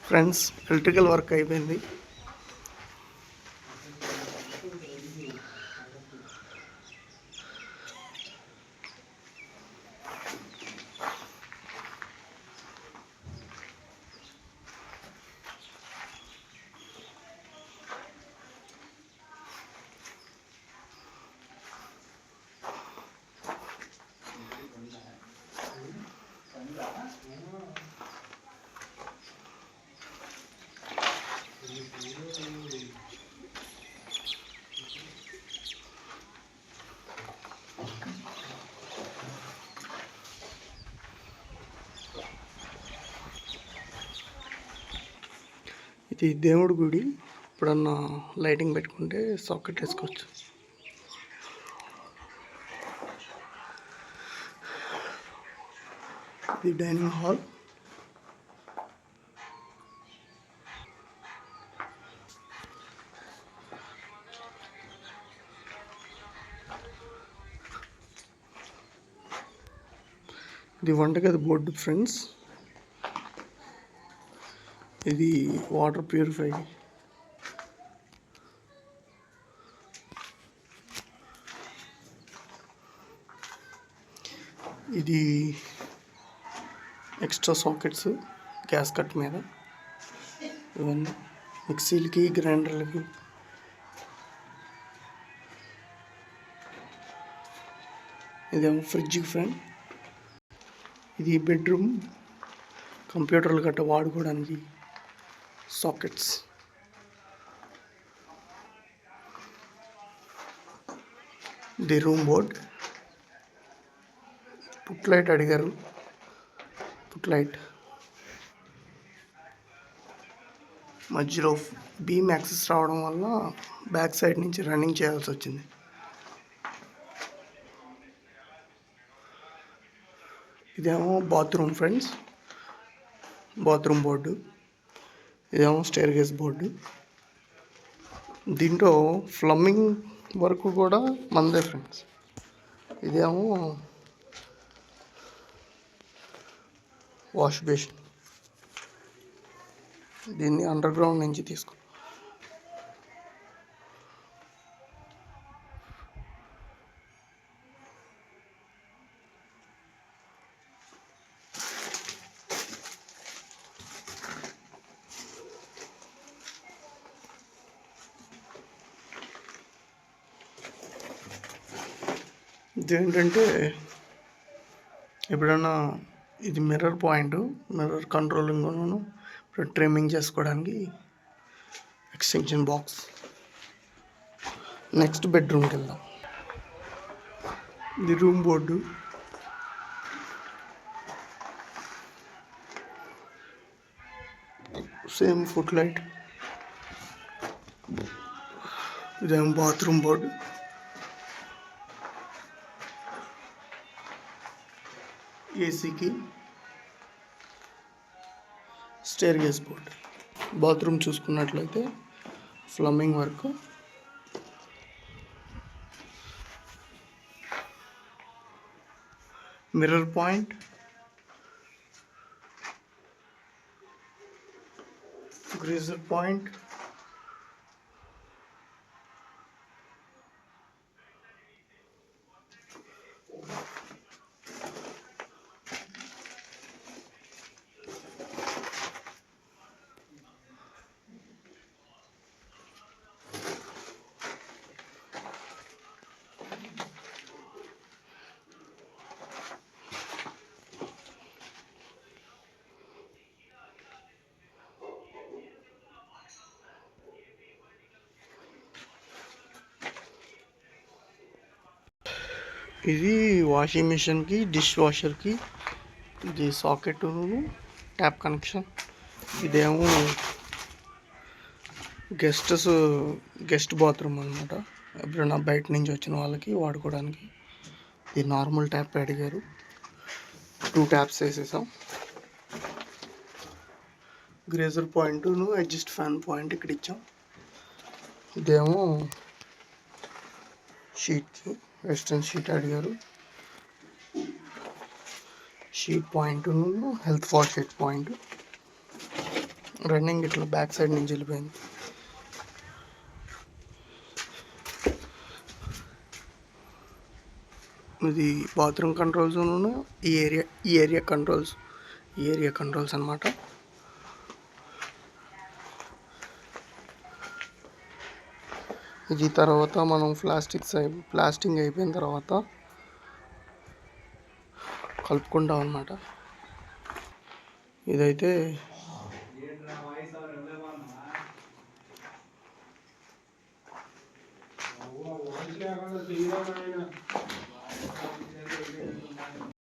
Friends, electrical work అయిపోయింది. ఇది దేవుడి గుడి. ఇప్పుడన్నా లైటింగ్ పెట్టుకుంటే సాకెట్ వేసుకోవచ్చు. ఇది డైనింగ్ హాల్. ఇది వంటగది బోర్డు ఫ్రెండ్స్. ఇది వాటర్ ప్యూరిఫై. ఇది ఎక్స్ట్రా సాకెట్స్ గ్యాస్ కట్ మీద. ఇవన్నీ మిక్సీలకి, గ్రైండర్లకి. ఇదేమో ఫ్రిడ్జ్కి ఫ్రెండ్. ఇది బెడ్రూమ్, కంప్యూటర్లు గట్ట వాడుకోవడానికి సాకెట్స్. ఇది రూమ్ బోర్డ్. పుట్ లైట్ అడిగారు, పుట్ లైట్. మధ్యలో బీమ్ యాక్సెస్ రావడం వల్ల బ్యాక్ సైడ్ నుంచి రన్నింగ్ చేయాల్సి వచ్చింది. ఇదేమో బాత్రూమ్ ఫ్రెండ్స్, బాత్రూమ్ బోర్డు. ఇదేమో స్టైర్ కేస్ బోర్డు. దీంట్లో ప్లంబింగ్ వర్క్ కూడా మందే ఫ్రెండ్స్. ఇదేమో వాష్ బేసిన్. దీన్ని అండర్ గ్రౌండ్ నుంచి తీసుకో. ఇదేంటంటే ఎప్పుడన్నా ఇది మిర్రర్ పాయింట్, మిర్రర్ కంట్రోలింగ్, ఇప్పుడు ట్రిమ్మింగ్ చేసుకోవడానికి ఎక్స్టెన్షన్ బాక్స్. నెక్స్ట్ బెడ్రూమ్కి వెళ్దాం. ఇది room board. Same foot light. ఇదేమో బాత్రూమ్ బోర్డు. ఏసీకి స్టైర్ కేస్ బోర్డ్. బాత్రూమ్ చూసుకున్నట్లయితే plumbing work. Mirror point, greaser point, ఇది వాషింగ్ మిషన్కి, డిష్ వాషర్కి. ఇది సాకెట్, ట్యాప్ కనెక్షన్. ఇదేమో గెస్ట్ బాత్రూమ్ అనమాట. ఎప్పుడైనా బయట నుంచి వచ్చిన వాళ్ళకి వాడుకోవడానికి. ఇది నార్మల్ ట్యాప్ అడిగారు, 2 ట్యాప్స్ వేసేసాం. Geyser point, adjust fan point ఇక్కడ ఇచ్చాం. ఇదేమో షీట్కి, వెస్ట్రన్ షీట్ అడిగారు. షీట్ పాయింట్, హెల్త్ ఫార్ షీట్ పాయింట్. రన్నింగ్ ఇట్లా బ్యాక్ సైడ్ నుంచి వెళ్ళిపోయింది. ఇది బాత్రూమ్ కంట్రోల్స్, ఈ ఏరియా కంట్రోల్స్ అన్నమాట. ఇది తర్వాత మనం ప్లాస్టింగ్ అయిపోయిన తర్వాత కలుపుకుంటాం అన్నమాట. ఇదైతే